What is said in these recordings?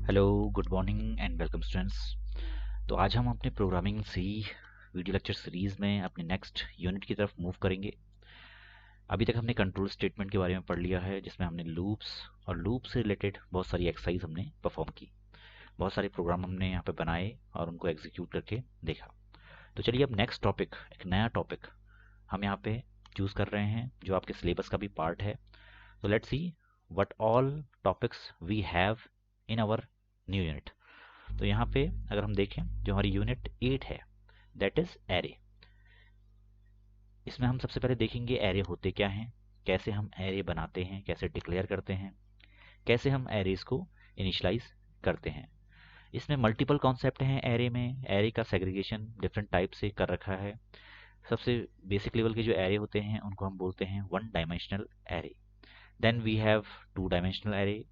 Hello, good morning and welcome students. तो आज हम अपने programming C video lecture series में अपने नेक्स्ट यूनिट की तरफ मूव करेंगे। अभी तक हमने कंट्रोल स्टेटमेंट के बारे में पढ़ लिया है, जिसमें हमने लूप्स और लूप से रिलेटेड बहुत सारी एक्सरसाइज हमने परफॉर्म की। बहुत सारे प्रोग्राम हमने यहाँ पे बनाए और उनको एग्जीक्यूट करके देखा। तो चलिए अब नेक्स्ट टॉपिक, एक नया टॉपिक हम यहाँ पे चूज़ कर रहे हैं जो आपके सिलेबस का भी पार्ट है। तो let's see what all topics we have in our new unit. तो यहाँ पे अगर हम देखें, जो हमारी यूनिट 8 है, दैट इज एरे। इसमें हम सबसे पहले देखेंगे एरे होते क्या हैं, कैसे हम एरे बनाते हैं, कैसे डिक्लेयर करते हैं, कैसे हम एरेज को इनिशियलाइज करते हैं। इसमें मल्टीपल कॉन्सेप्ट हैं एरे में। एरे का सेग्रीगेशन डिफरेंट टाइप से कर रखा है। सबसे बेसिक लेवल के जो एरे होते हैं उनको हम बोलते हैं one dimensional array. Then we have two dimensional array.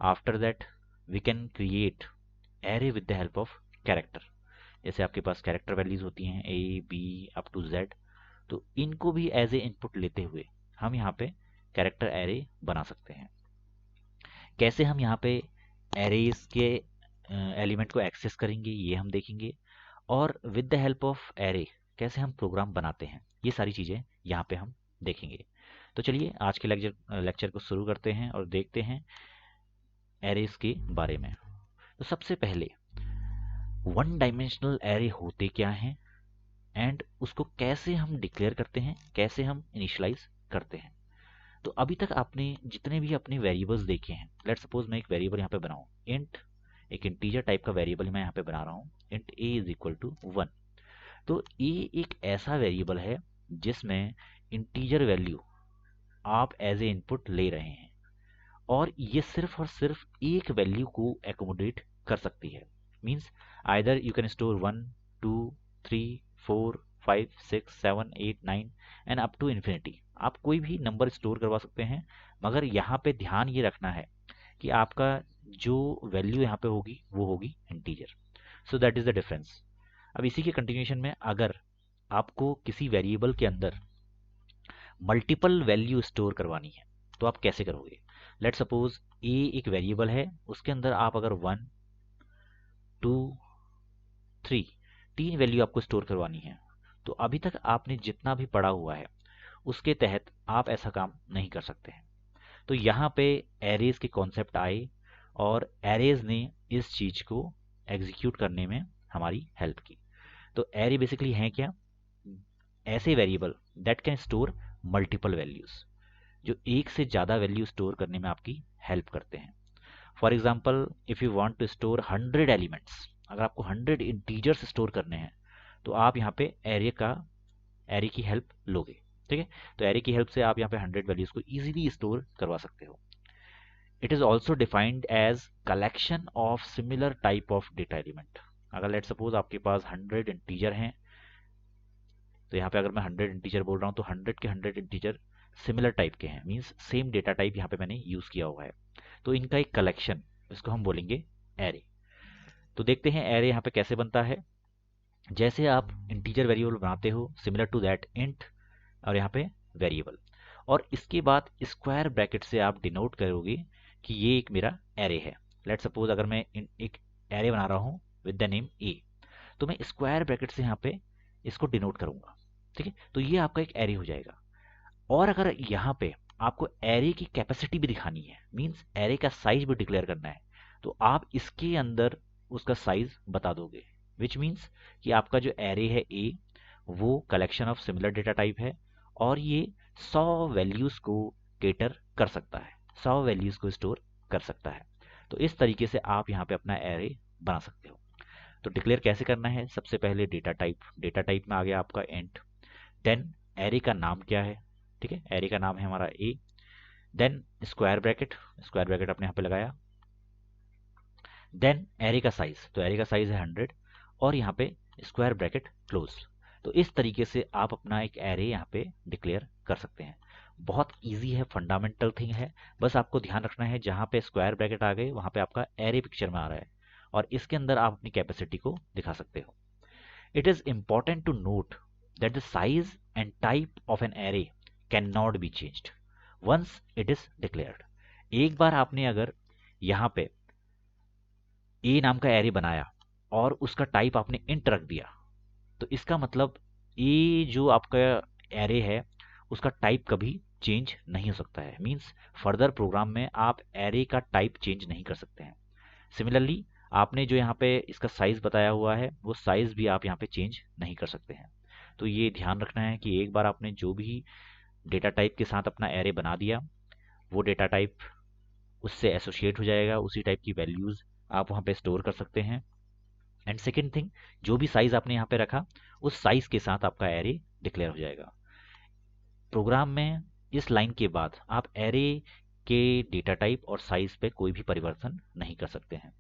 After that we can create array with the help of character. जैसे आपके पास कैरेक्टर वैल्यूज होती हैं A B up to Z, तो इनको भी एज ए इनपुट लेते हुए हम यहाँ पे कैरेक्टर एरे बना सकते हैं। कैसे हम यहाँ पे एरेज के एलिमेंट को एक्सेस करेंगे ये हम देखेंगे, और with the help of array कैसे हम प्रोग्राम बनाते हैं, ये सारी चीज़ें यहाँ पे हम देखेंगे। तो चलिए आज के लेक्चर को शुरू करते हैं और देखते हैं एरेज के बारे में। तो सबसे पहले वन डायमेंशनल एरे होते क्या हैं एंड उसको कैसे हम डिक्लेयर करते हैं, कैसे हम इनिशियलाइज करते हैं। तो अभी तक आपने जितने भी अपने वेरिएबल्स देखे हैं, लेट सपोज मैं एक वेरिएबल यहाँ पे बनाऊं, इंट, एक इंटीजर टाइप का वेरिएबल मैं यहाँ पे बना रहा हूँ, int a is equal to 1। तो ए एक ऐसा वेरिएबल है जिसमें इंटीजर वैल्यू आप एज ए इनपुट ले रहे हैं, और ये सिर्फ और सिर्फ एक वैल्यू को एकोमोडेट कर सकती है। Means either you can store 1 2 3 4 5 6 7 8 9 and up to infinity. आप कोई भी नंबर स्टोर करवा सकते हैं, मगर यहाँ पे ध्यान ये रखना है कि आपका जो वैल्यू यहाँ पे होगी वो होगी integer. So that is the difference. अब इसी के कंटिन्यूएशन में अगर आपको किसी वेरिएबल के अंदर मल्टीपल वैल्यू स्टोर करवानी है तो आप कैसे करोगे। लेट सपोज ए एक वेरिएबल है, उसके अंदर आप अगर 1 2 3 तीन वैल्यू आपको स्टोर करवानी है, तो अभी तक आपने जितना भी पढ़ा हुआ है उसके तहत आप ऐसा काम नहीं कर सकते हैं। तो यहाँ पे एरेज के कॉन्सेप्ट आए और एरेज ने इस चीज को एग्जीक्यूट करने में हमारी हेल्प की। तो एरे बेसिकली हैं क्या, ऐसे variable that can store multiple values, जो एक से ज़्यादा वैल्यू स्टोर करने में आपकी हेल्प करते हैं। For example, if you want to store 100 elements, अगर आपको 100 इंटीजर्स स्टोर करने हैं, तो आप यहाँ पे एरे की हेल्प लोगे। ठीक है, तो एरे की हेल्प से आप यहाँ पे 100 वैल्यूज को इजीली स्टोर करवा सकते हो। It is also defined as collection of similar type of data element. अगर लेट सपोज आपके पास 100 इंटीजर हैं, तो यहाँ पे अगर मैं 100 इंटीजर बोल रहा हूँ तो 100 के 100 इंटीजर सिमिलर टाइप के हैं, मींस सेम डेटा टाइप यहाँ पे मैंने यूज किया हुआ है, तो इनका एक कलेक्शन, इसको हम बोलेंगे एरे। तो देखते हैं एरे यहाँ पे कैसे बनता है। जैसे आप इंटीजर वेरिएबल बनाते हो, सिमिलर टू दैट इंट और यहाँ पे वेरिएबल, और इसके बाद स्क्वायर ब्रैकेट से आप डिनोट करोगे कि ये एक मेरा एरे है। लेट सपोज अगर मैं एक एरे बना रहा हूँ विद द नेम ए, तो मैं स्क्वायर ब्रैकेट से यहाँ पे इसको डिनोट करूंगा। ठीक है, तो ये आपका एक एरे हो जाएगा। और अगर यहाँ पे आपको एरे की कैपेसिटी भी दिखानी है, मींस एरे का साइज भी डिक्लेयर करना है, तो आप इसके अंदर उसका साइज बता दोगे, विच मीन्स कि आपका जो एरे है ए, वो collection of similar data type है, और ये 100 वैल्यूज को केटर कर सकता है, 100 वैल्यूज को स्टोर कर सकता है। तो इस तरीके से आप यहाँ पे अपना एरे बना सकते हो। तो डिक्लेयर कैसे करना है, सबसे पहले डेटा टाइप में आ गया आपका इंट, देन एरे का नाम क्या है। ठीक है, एरे का नाम है हमारा ए, देन स्क्वायर ब्रैकेट आपने यहाँ पे लगाया, देन एरे का साइज, तो एरे का साइज है 100, और यहाँ पे स्क्वायर ब्रैकेट क्लोज। तो इस तरीके से आप अपना एक एरे यहाँ पे डिक्लेयर कर सकते हैं। बहुत इजी है, फंडामेंटल थिंग है, बस आपको ध्यान रखना है जहाँ पे स्क्वायर ब्रैकेट आ गए वहाँ पे आपका एरे पिक्चर में आ रहा है, और इसके अंदर आप अपनी कैपेसिटी को दिखा सकते हो। It is important to note that the size and type of an array cannot be changed once it is declared. एक बार आपने अगर यहाँ पे ए नाम का एरे बनाया और उसका टाइप आपने इंट रख दिया, तो इसका मतलब ए जो आपका एरे है उसका टाइप कभी चेंज नहीं हो सकता है। मींस फर्दर प्रोग्राम में आप एरे का टाइप चेंज नहीं कर सकते हैं। सिमिलरली आपने जो यहाँ पे इसका साइज बताया हुआ है वो साइज भी आप यहाँ पे चेंज नहीं कर सकते हैं। तो ये ध्यान रखना है कि एक बार आपने जो भी डेटा टाइप के साथ अपना एरे बना दिया, वो डेटा टाइप उससे एसोसिएट हो जाएगा, उसी टाइप की वैल्यूज आप वहाँ पे स्टोर कर सकते हैं। एंड सेकेंड थिंग, जो भी साइज आपने यहाँ पे रखा उस साइज के साथ आपका एरे डिक्लेयर हो जाएगा। प्रोग्राम में इस लाइन के बाद आप एरे के डेटा टाइप और साइज पे कोई भी परिवर्तन नहीं कर सकते हैं।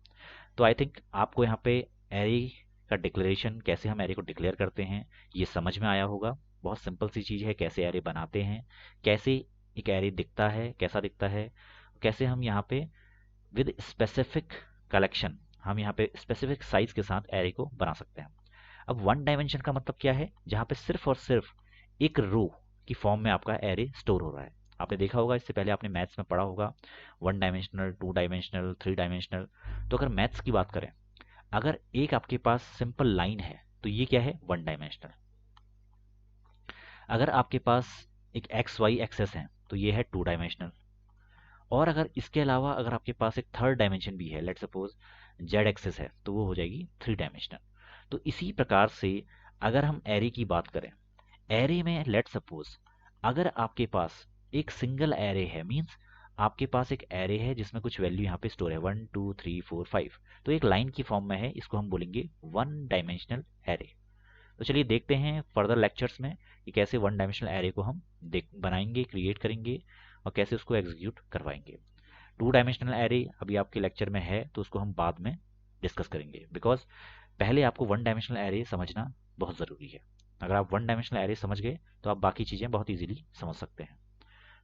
तो आई थिंक आपको यहाँ पे एरे का डिक्लेरेशन, कैसे हम एरे को डिक्लेयर करते हैं, ये समझ में आया होगा। बहुत सिंपल सी चीज़ है, कैसे एरे बनाते हैं, कैसे एक एरे दिखता है, कैसा दिखता है, कैसे हम यहाँ पे विद स्पेसिफिक कलेक्शन हम यहाँ पे स्पेसिफिक साइज के साथ एरे को बना सकते हैं। अब वन डायमेंशन का मतलब क्या है, जहाँ पे सिर्फ और सिर्फ एक रो की फॉर्म में आपका एरे स्टोर हो रहा है। आपने देखा होगा, इससे पहले आपने मैथ्स में पढ़ा होगा, one dimensional, two dimensional, three dimensional. तो अगर मैथ्स की बात करें, अगर एक आपके पास सिंपल लाइन है तो ये क्या है, वन डायमेंशनल। अगर आपके पास एक एक्स वाई एक्सेस है तो ये है टू डायमेंशनल। और अगर इसके अलावा अगर आपके पास एक थर्ड डायमेंशन भी है, लेट सपोज जेड एक्सेस है, तो वो हो जाएगी थ्री डायमेंशनल। तो इसी प्रकार से अगर हम एरे की बात करें, एरे में लेट सपोज अगर आपके पास एक सिंगल एरे है, मींस आपके पास एक एरे है जिसमें कुछ वैल्यू यहाँ पे स्टोर है 1 2 3 4 5, तो एक लाइन की फॉर्म में है, इसको हम बोलेंगे वन डायमेंशनल एरे। तो चलिए देखते हैं फर्दर लेक्चर्स में कि कैसे वन डायमेंशनल एरे को हम बनाएंगे, क्रिएट करेंगे और कैसे उसको एग्जीक्यूट करवाएंगे। टू डायमेंशनल एरे अभी आपके लेक्चर में है तो उसको हम बाद में डिस्कस करेंगे, बिकॉज पहले आपको वन डायमेंशनल एरे समझना बहुत ज़रूरी है। अगर आप वन डायमेंशनल एरे समझ गए तो आप बाकी चीज़ें बहुत इजीली समझ सकते हैं।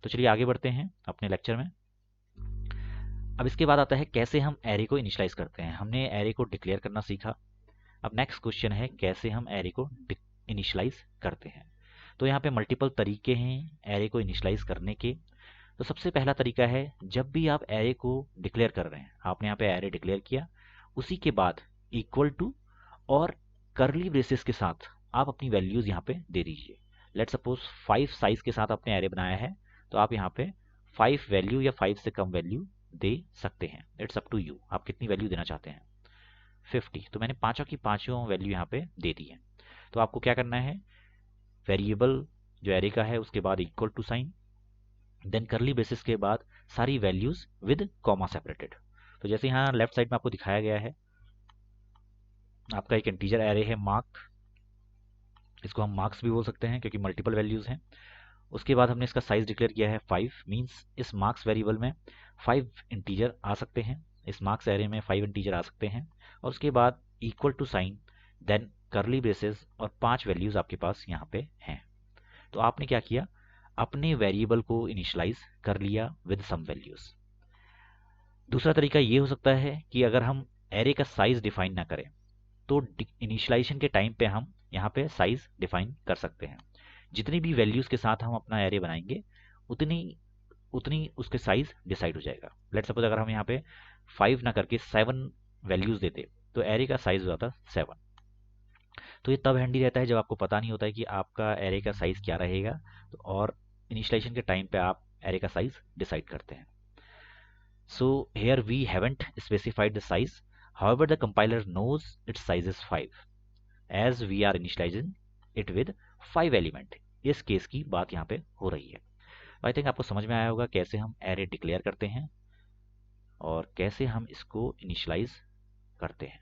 तो चलिए आगे बढ़ते हैं अपने लेक्चर में। अब इसके बाद आता है कैसे हम एरे को इनिशियलाइज करते हैं। हमने एरे को डिक्लेयर करना सीखा। अब नेक्स्ट क्वेश्चन है कैसे हम एरे को इनिशियलाइज करते हैं। तो यहाँ पे मल्टीपल तरीके हैं एरे को इनिशियलाइज करने के। तो सबसे पहला तरीका है, जब भी आप एरे को डिक्लेयर कर रहे हैं, आपने यहाँ पे एरे डिक्लेयर किया, उसी के बाद इक्वल टू और करली ब्रेसेस के साथ आप अपनी वैल्यूज यहाँ पे दे दीजिए। लेट सपोज 5 साइज के साथ आपने एरे बनाया है, तो आप यहाँ पे 5 वैल्यू या 5 से कम वैल्यू दे सकते हैं। इट्स अप टू यू, आप कितनी वैल्यू देना चाहते हैं। 50, तो मैंने पांचों की पांचों वैल्यू यहाँ पे दे दी है। तो आपको क्या करना है, वेरिएबल जो एरे का है उसके बाद equal to sign, then curly braces के बाद सारी वैल्यूज विद कॉमा सेपरेटेड। तो जैसे यहाँ लेफ्ट साइड में आपको दिखाया गया है, आपका एक इंटीजर एरे है मार्क, इसको हम मार्क्स भी बोल सकते हैं क्योंकि मल्टीपल वैल्यूज हैं। उसके बाद हमने इसका साइज डिक्लेयर किया है 5, मींस इस मार्क्स वेरिएबल में 5 इंटीजर आ सकते हैं, इस मार्क्स एरे में 5 इंटीजर आ सकते हैं। और उसके बाद equal to sign, then curly braces और 5 वैल्यूज आपके पास यहाँ पे हैं। तो आपने क्या किया, अपने वेरिएबल को इनिशियलाइज कर लिया विद सम वैल्यूज। दूसरा तरीका ये हो सकता है कि अगर हम एरे का साइज डिफाइन ना करें तो इनिशियलाइजेशन के टाइम पे हम यहाँ पे साइज डिफाइन कर सकते हैं। जितनी भी वैल्यूज के साथ हम अपना एरे बनाएंगे उतनी उतनी उसके साइज डिसाइड हो जाएगा। लेट सपोज अगर हम यहाँ पे 5 ना करके 7 वैल्यूज देते तो एरे का साइज हो जाता 7। तो ये तब हैंडी रहता है जब आपको पता नहीं होता है कि आपका एरे का साइज क्या रहेगा, तो और इनिशियलाइजेशन के टाइम पे आप एरे का साइज डिसाइड करते हैं। So here we haven't specified the size. However, the compiler knows its size is 5 as we are initializing it with 5 element. इस केस की बात यहाँ पे हो रही है। आई थिंक आपको समझ में आया होगा कैसे हम एरे डिक्लेयर करते हैं और कैसे हम इसको इनिशियलाइज करते हैं।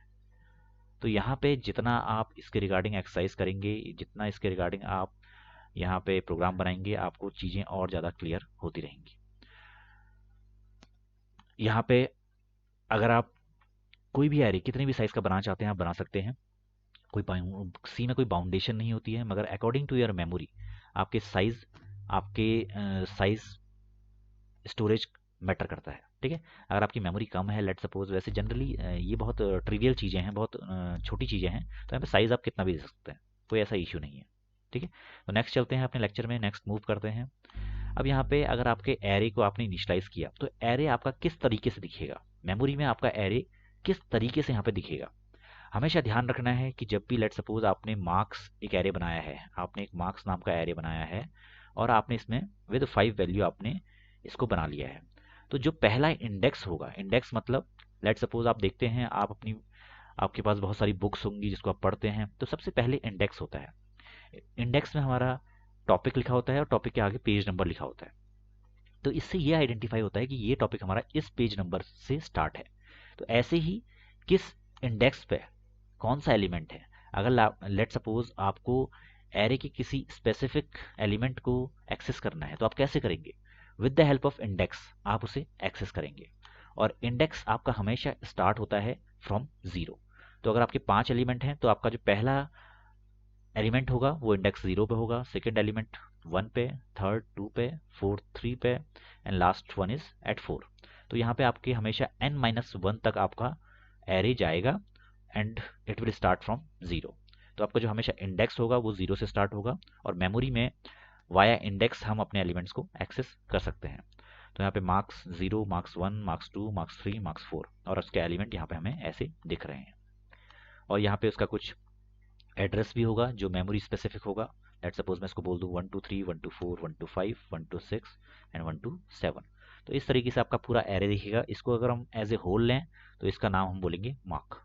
तो यहाँ पे जितना आप इसके रिगार्डिंग एक्सरसाइज करेंगे, जितना इसके रिगार्डिंग आप यहाँ पे प्रोग्राम बनाएंगे, आपको चीज़ें और ज़्यादा क्लियर होती रहेंगी। यहाँ पे अगर आप कोई भी एरे कितने भी साइज का बनाना चाहते हैं आप बना सकते हैं। कोई सी में कोई बाउंडेशन नहीं होती है, मगर अकॉर्डिंग टू योर मेमोरी आपके साइज स्टोरेज मैटर करता है। ठीक है, अगर आपकी मेमोरी कम है, लेट सपोज, वैसे जनरली ये बहुत ट्रिवियल चीज़ें हैं, बहुत छोटी चीज़ें हैं, तो यहाँ पे साइज आप कितना भी दे सकते हैं, कोई ऐसा इशू नहीं है। ठीक है, तो नेक्स्ट चलते हैं अपने लेक्चर में, नेक्स्ट मूव करते हैं। अब यहाँ पे अगर आपके एरे को आपने इनिशियलाइज किया तो एरे आपका किस तरीके से दिखेगा, मेमोरी में आपका एरे किस तरीके से यहाँ पे दिखेगा। हमेशा ध्यान रखना है कि जब भी लेट सपोज आपने मार्क्स एक एरे बनाया है, आपने एक मार्क्स नाम का एरे बनाया है और आपने इसमें विद 5 वैल्यू आपने इसको बना लिया है, तो जो पहला इंडेक्स होगा, इंडेक्स मतलब लेट सपोज आप देखते हैं, आपके पास बहुत सारी बुक्स होंगी जिसको आप पढ़ते हैं, तो सबसे पहले इंडेक्स होता है। इंडेक्स में हमारा टॉपिक लिखा होता है और टॉपिक के आगे पेज नंबर लिखा होता है। तो इससे ये आइडेंटिफाई होता है कि ये टॉपिक हमारा इस पेज नंबर से स्टार्ट है। तो ऐसे ही किस इंडेक्स पे कौन सा एलिमेंट है, अगर लेट सपोज आपको एरे के किसी स्पेसिफिक एलिमेंट को एक्सेस करना है तो आप कैसे करेंगे, with the help of index आप उसे एक्सेस करेंगे। और इंडेक्स आपका हमेशा स्टार्ट होता है फ्रॉम 0। तो अगर आपके 5 एलिमेंट हैं तो आपका जो पहला एलिमेंट होगा वो इंडेक्स 0 पे होगा, सेकेंड एलिमेंट 1 पे, थर्ड 2 पे, फोर्थ 3 पे and last one is at 4। तो यहाँ पे आपके हमेशा n-1 तक आपका एरे जाएगा and it will start from 0। तो आपका जो हमेशा इंडेक्स होगा वो 0 से स्टार्ट होगा और मेमोरी में वाया इंडेक्स हम अपने एलिमेंट्स को एक्सेस कर सकते हैं। तो यहाँ पे marks 0, marks 1, marks 2, marks 3, marks 4 और उसके एलिमेंट यहाँ पे हमें ऐसे दिख रहे हैं। और यहाँ पे उसका कुछ एड्रेस भी होगा जो मेमोरी स्पेसिफिक होगा। लेट सपोज मैं इसको बोल दूँ 1 2 3, 1 2 4, 1 2 5, 1 2 6 एंड 1 2 7। तो इस तरीके से आपका पूरा एरे दिखेगा। इसको अगर हम एज ए होल लें तो इसका नाम हम बोलेंगे मार्क,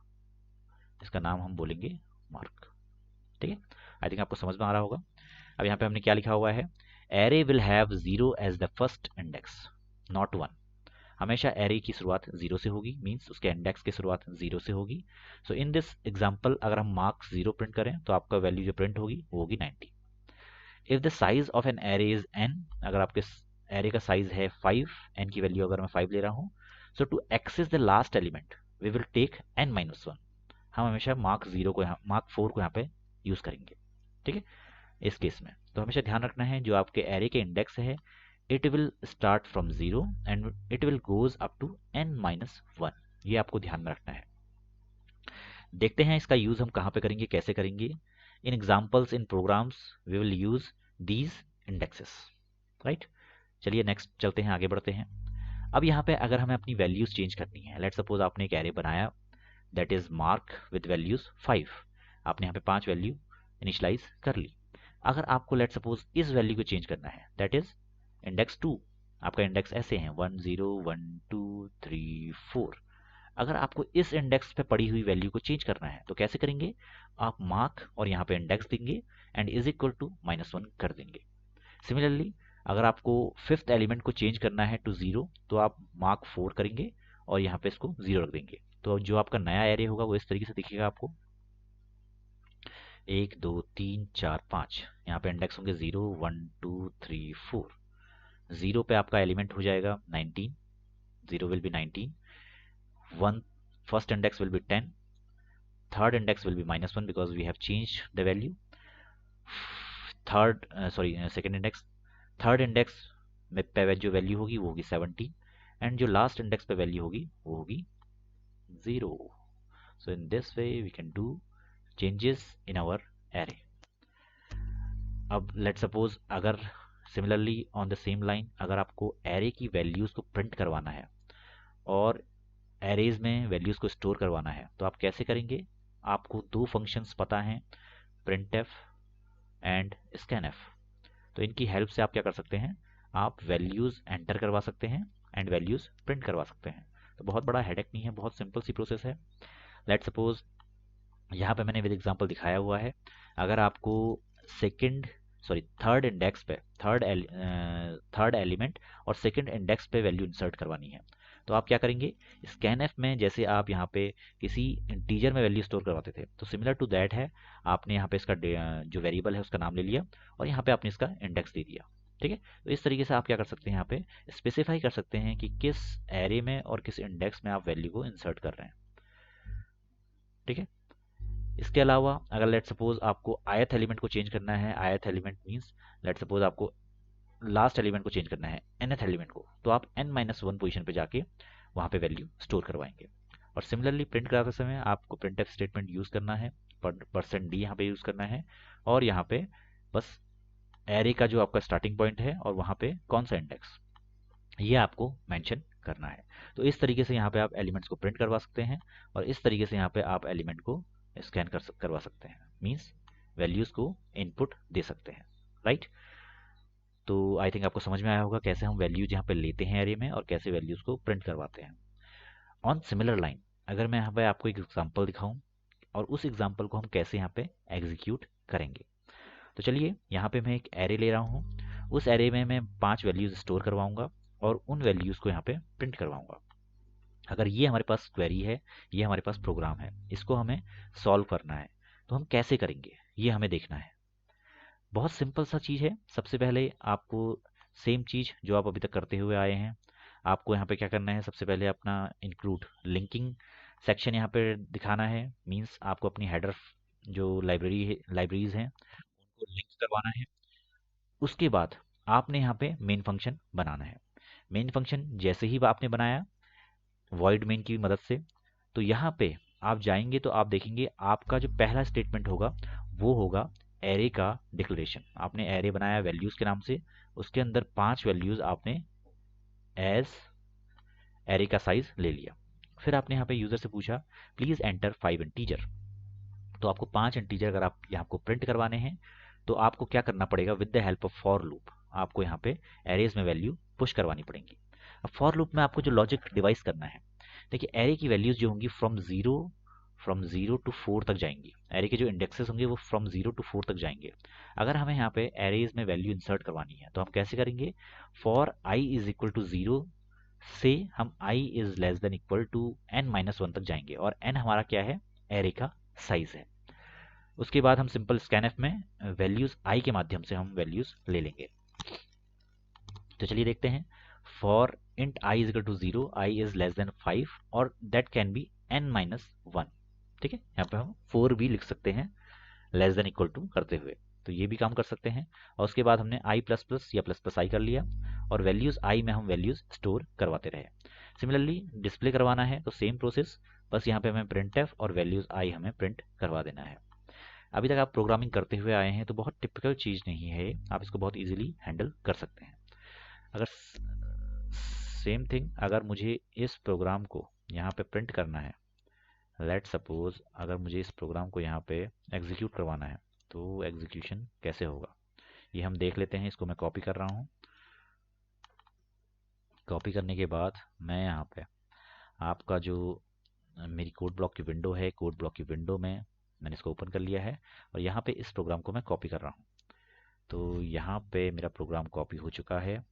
इसका नाम हम बोलेंगे मार्क। ठीक है, आई थिंक आपको समझ में आ रहा होगा। अब यहाँ पे हमने क्या लिखा हुआ है, array will have 0 as the first index not 1। हमेशा एरे की शुरुआत 0 से होगी, मींस उसके इंडेक्स की शुरुआत 0 से होगी। सो इन दिस एग्जांपल अगर हम मार्क्स 0 प्रिंट करें तो आपका वैल्यू जो प्रिंट होगी वो होगी 90। If the size of an array is n, अगर आपके एरे का साइज है 5, n की वैल्यू अगर मैं 5 ले रहा हूँ, so to access the last element we will take n-1। हम हमेशा मार्क 0 को मार्क 4 को यहाँ पे यूज करेंगे। ठीक है, इस केस में तो हमेशा ध्यान रखना है जो आपके एरे के इंडेक्स है it will start from 0 and it will goes up to n-1। ये आपको ध्यान में रखना है। देखते हैं इसका यूज हम कहाँ पे करेंगे, कैसे करेंगे। In examples in programs we will use these indexes, right. चलिए नेक्स्ट चलते हैं, आगे बढ़ते हैं। अब यहाँ पे अगर हमें अपनी वैल्यूज चेंज करनी है, लेट सपोज आपने एक एरे बनाया that is mark with values 5, आपने यहाँ पे 5 वैल्यू इनिशलाइज कर ली। अगर आपको लेट सपोज इस वैल्यू को चेंज करना है दैट इज इंडेक्स 2, आपका इंडेक्स ऐसे हैं 1 0 1 2 3 4। अगर आपको इस इंडेक्स पे पड़ी हुई वैल्यू को चेंज करना है तो कैसे करेंगे, आप मार्क और यहाँ पे इंडेक्स देंगे एंड इज इक्वल टू -1 कर देंगे। सिमिलरली अगर आपको फिफ्थ एलिमेंट को चेंज करना है टू 0 तो आप मार्क 4 करेंगे और यहाँ पे इसको 0 रख देंगे। तो जो आपका नया एरे होगा वो इस तरीके से दिखेगा आपको 1 2 3 4 5। यहाँ पे इंडेक्स होंगे 0 1 2 3 4। 0 पे आपका एलिमेंट हो जाएगा 19, 0 will be 19, 1 first index will be 10, third index will be -1 because we have changed the value, second index, third index में पे जो वैल्यू होगी वो होगी 17 एंड जो लास्ट इंडेक्स पे वैल्यू होगी वो होगी 0। So in this way we can do changes in our array. अब लेट सपोज अगर similarly on the same line अगर आपको एरे की वैल्यूज को प्रिंट करवाना है और एरेज में वैल्यूज को स्टोर करवाना है तो आप कैसे करेंगे। आपको दो फंक्शंस पता हैं, printf एंड scanf। तो इनकी हेल्प से आप क्या कर सकते हैं, आप वैल्यूज एंटर करवा सकते हैं एंड वैल्यूज प्रिंट करवा सकते हैं। तो बहुत बड़ा हेडेक नहीं है, बहुत सिंपल सी प्रोसेस है। लेट सपोज यहाँ पे मैंने विद एग्जांपल दिखाया हुआ है, अगर आपको थर्ड इंडेक्स पे थर्ड एलिमेंट और सेकंड इंडेक्स पे वैल्यू इंसर्ट करवानी है तो आप क्या करेंगे, स्कैनएफ में जैसे आप यहाँ पे किसी इंटीजर में वैल्यू स्टोर करवाते थे तो सिमिलर टू दैट है, आपने यहाँ पे इसका जो वेरिएबल है उसका नाम ले लिया और यहाँ पे आपने इसका इंडेक्स दे दिया। ठीक है, तो इस तरीके से आप क्या कर सकते हैं, यहाँ पे स्पेसिफाई कर सकते हैं कि किस एरे में और किस इंडेक्स में आप वैल्यू को इंसर्ट कर रहे हैं। ठीक है, इसके अलावा अगर लेट सपोज आपको आयत एलिमेंट को चेंज करना है, आयत एलिमेंट मीन्स लेट सपोज आपको लास्ट एलिमेंट को चेंज करना है nth एलिमेंट को, तो आप n-1 पोजीशन पे जाके वहां पे वैल्यू स्टोर करवाएंगे। और सिमिलरली प्रिंट कराते समय आपको printf स्टेटमेंट यूज करना है, %d यहाँ पे यूज करना है और यहाँ पे बस एरे का जो आपका स्टार्टिंग पॉइंट है और वहां पे कौन सा इंडेक्स ये आपको मेंशन करना है। तो इस तरीके से यहाँ पे आप एलिमेंट्स को प्रिंट करवा सकते हैं और इस तरीके से यहाँ पे आप एलिमेंट को स्कैन करवा सकते हैं, मीन्स वैल्यूज़ को इनपुट दे सकते हैं, राइट। तो आई थिंक आपको समझ में आया होगा कैसे हम वैल्यूज यहाँ पे लेते हैं एरे में और कैसे वैल्यूज़ को प्रिंट करवाते हैं। ऑन सिमिलर लाइन अगर मैं यहाँ पे आपको एक एग्जाम्पल दिखाऊं और उस एग्जाम्पल को हम कैसे यहाँ पे एग्जीक्यूट करेंगे, तो चलिए यहाँ पे मैं एक एरे ले रहा हूँ। उस एरे में मैं 5 वैल्यूज स्टोर करवाऊंगा और उन वैल्यूज को यहाँ पे प्रिंट करवाऊंगा। अगर ये हमारे पास क्वेरी है, ये हमारे पास प्रोग्राम है, इसको हमें सॉल्व करना है, तो हम कैसे करेंगे ये हमें देखना है। बहुत सिंपल सा चीज़ है। सबसे पहले आपको सेम चीज़ जो आप अभी तक करते हुए आए हैं, आपको यहाँ पे क्या करना है, सबसे पहले अपना इंक्लूड लिंकिंग सेक्शन यहाँ पे दिखाना है। मींस आपको अपनी हेडर जो लाइब्रेरीज हैं उनको लिंक करवाना है। उसके बाद आपने यहाँ पे मेन फंक्शन बनाना है। मेन फंक्शन जैसे ही आपने बनाया वॉइड मेन की मदद से, तो यहाँ पे आप जाएंगे तो आप देखेंगे आपका जो पहला स्टेटमेंट होगा वो होगा एरे का डिक्लेरेशन। आपने एरे बनाया वैल्यूज के नाम से, उसके अंदर 5 वैल्यूज आपने एज एरे का साइज ले लिया। फिर आपने यहाँ पे यूजर से पूछा प्लीज एंटर 5 इंटीजर। तो आपको 5 इंटीजर अगर आप यहाँ को प्रिंट करवाने हैं तो आपको क्या करना पड़ेगा, with the help of for loop आपको यहाँ पे एरेज में वैल्यू पुश करवानी पड़ेंगी। अब फॉर लूप में आपको जो लॉजिक डिवाइस करना है, देखिए एरे की वैल्यूज जो होंगी फ्रॉम जीरो टू 4 तक जाएंगी। एरे के जो इंडेक्सेस होंगे वो फ्रॉम 0 टू 4 तक जाएंगे। अगर हमें यहाँ पे एरेज में वैल्यू इंसर्ट करवानी है तो हम कैसे करेंगे, for i is equal to 0 से हम i is less than equal to n-1 तक जाएंगे और n हमारा क्या है, एरे का साइज है। उसके बाद हम सिंपल स्कैनफ में वैल्यूज आई के माध्यम से हम वैल्यूज ले लेंगे। तो चलिए देखते हैं, for int i is equal to 0, i is less than 5 और दैट कैन बी n-1। ठीक है, यहाँ पे हम 4 भी लिख सकते हैं लेस देन इक्वल टू करते हुए, तो ये भी काम कर सकते हैं। और उसके बाद हमने आई प्लस प्लस या प्लस प्लस आई कर लिया और वैल्यूज आई में हम वैल्यूज स्टोर करवाते रहे। सिमिलरली डिस्प्ले करवाना है तो सेम प्रोसेस, बस यहाँ पे हमें प्रिंट एफ और वैल्यूज आई हमें प्रिंट करवा देना है। अभी तक आप प्रोग्रामिंग करते हुए आए हैं तो बहुत टिपिकल चीज़ नहीं है, आप इसको बहुत इजीली हैंडल कर सकते हैं। अगर सेम थिंग अगर मुझे इस प्रोग्राम को यहाँ पे प्रिंट करना है, लेट सपोज अगर मुझे इस प्रोग्राम को यहाँ पे एग्जीक्यूट करवाना है तो एग्जीक्यूशन कैसे होगा ये हम देख लेते हैं। इसको मैं कॉपी कर रहा हूँ। कॉपी करने के बाद मैं यहाँ पे आपका जो मेरी कोड ब्लॉक की विंडो है, कोड ब्लॉक की विंडो में मैंने इसको ओपन कर लिया है और यहाँ पे इस प्रोग्राम को मैं कॉपी कर रहा हूँ। तो यहाँ पे मेरा प्रोग्राम कॉपी हो चुका है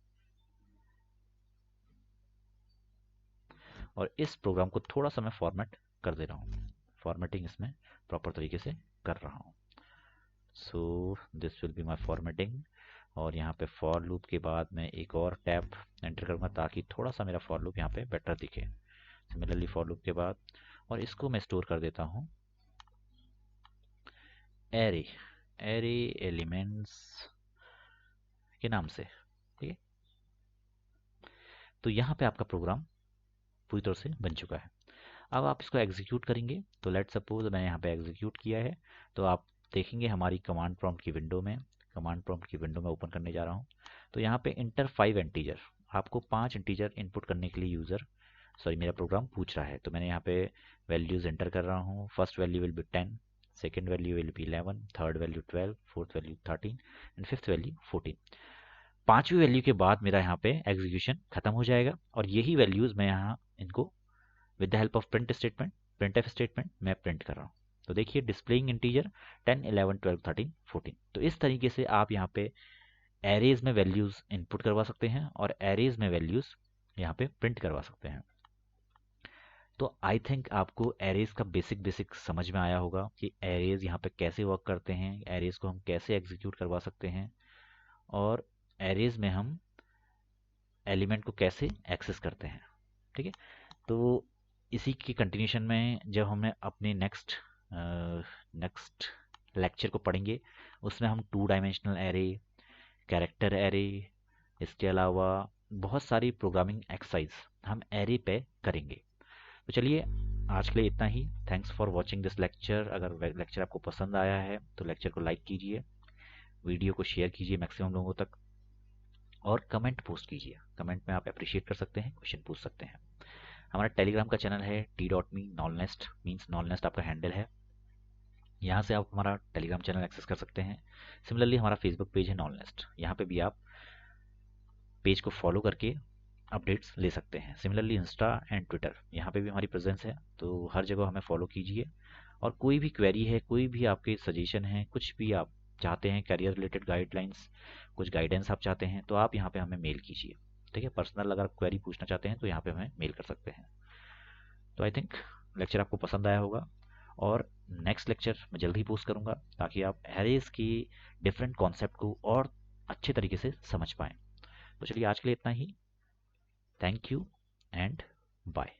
और इस प्रोग्राम को थोड़ा सा मैं फॉर्मेट कर दे रहा हूँ, फॉर्मेटिंग इसमें प्रॉपर तरीके से कर रहा हूँ। So this will be my formatting और यहाँ पे फॉर लूप के बाद मैं एक और टैब एंटर करूँगा ताकि थोड़ा सा मेरा फॉर लूप यहाँ पे बेटर दिखे। सिमिलरली फॉर लूप के बाद और इसको मैं स्टोर कर देता हूँ एरे एलिमेंट्स के नाम से। ठीक है, तो यहाँ पे आपका प्रोग्राम पूरी तरह से बन चुका है। अब आप इसको एग्जीक्यूट करेंगे तो लेट सपोज मैंने यहाँ पे एग्जीक्यूट किया है तो आप देखेंगे हमारी कमांड प्रॉम्प्ट की विंडो में, कमांड प्रॉम्प्ट की विंडो में ओपन करने जा रहा हूँ तो यहाँ पे इंटर 5 इंटीजर, आपको 5 इंटीजर इनपुट करने के लिए मेरा प्रोग्राम पूछ रहा है। तो मैंने यहाँ पे वैल्यूज एंटर कर रहा हूँ। First value will be 10, second value will be 11, third value 12, fourth value 13 and fifth value 14। पांचवी वैल्यू के बाद मेरा यहाँ पे एग्जीक्यूशन खत्म हो जाएगा और यही वैल्यूज मैं यहाँ इनको with the help of print statement, print F statement मैं प्रिंट कर रहा हूँ। तो देखिए डिस्प्लेइंग इंटीजर 10, 11, 12, 13, 14। तो इस तरीके से आप यहाँ पे एरेज में वैल्यूज इनपुट करवा सकते हैं और एरेज में वैल्यूज यहाँ पे प्रिंट करवा सकते हैं। तो आई थिंक आपको एरेज का बेसिक समझ में आया होगा कि एरेज यहाँ पे कैसे वर्क करते हैं, एरेज को हम कैसे एग्जीक्यूट करवा सकते हैं और एरेज में हम एलिमेंट को कैसे एक्सेस करते हैं। ठीक है, तो इसी की कंटिन्यूशन में जब हमें अपने नेक्स्ट लेक्चर को पढ़ेंगे उसमें हम 2 डायमेंशनल एरे, कैरेक्टर एरे, इसके अलावा बहुत सारी प्रोग्रामिंग एक्सरसाइज हम एरे पे करेंगे। तो चलिए आज के लिए इतना ही। Thanks for watching this lecture. अगर लेक्चर आपको पसंद आया है तो लेक्चर को लाइक कीजिए, वीडियो को शेयर कीजिए मैक्सिमम लोगों तक और कमेंट पोस्ट कीजिए। कमेंट में आप अप्रिशिएट कर सकते हैं, क्वेश्चन पूछ सकते हैं। हमारा टेलीग्राम का चैनल है t.me नॉलनेस्ट, मीन्स नॉलनेस्ट आपका हैंडल है। यहाँ से आप हमारा टेलीग्राम चैनल एक्सेस कर सकते हैं। सिमिलरली हमारा फेसबुक पेज है नॉलनेस्ट, यहाँ पे भी आप पेज को फॉलो करके अपडेट्स ले सकते हैं। सिमिलरली इंस्टा एंड ट्विटर, यहाँ पे भी हमारी प्रेजेंस है, तो हर जगह हमें फॉलो कीजिए। और कोई भी क्वेरी है, कोई भी आपके सजेशन है, कुछ भी आप चाहते हैं, करियर रिलेटेड गाइडलाइंस, कुछ गाइडेंस आप चाहते हैं, तो आप यहाँ पे हमें मेल कीजिए। ठीक है, पर्सनल अगर क्वेरी पूछना चाहते हैं तो यहाँ पे हमें मेल कर सकते हैं। तो आई थिंक लेक्चर आपको पसंद आया होगा, और नेक्स्ट लेक्चर मैं जल्दी ही पोस्ट करूँगा ताकि आप एरेज की डिफरेंट कॉन्सेप्ट को और अच्छे तरीके से समझ पाएँ। तो चलिए आज के लिए इतना ही। Thank you and bye.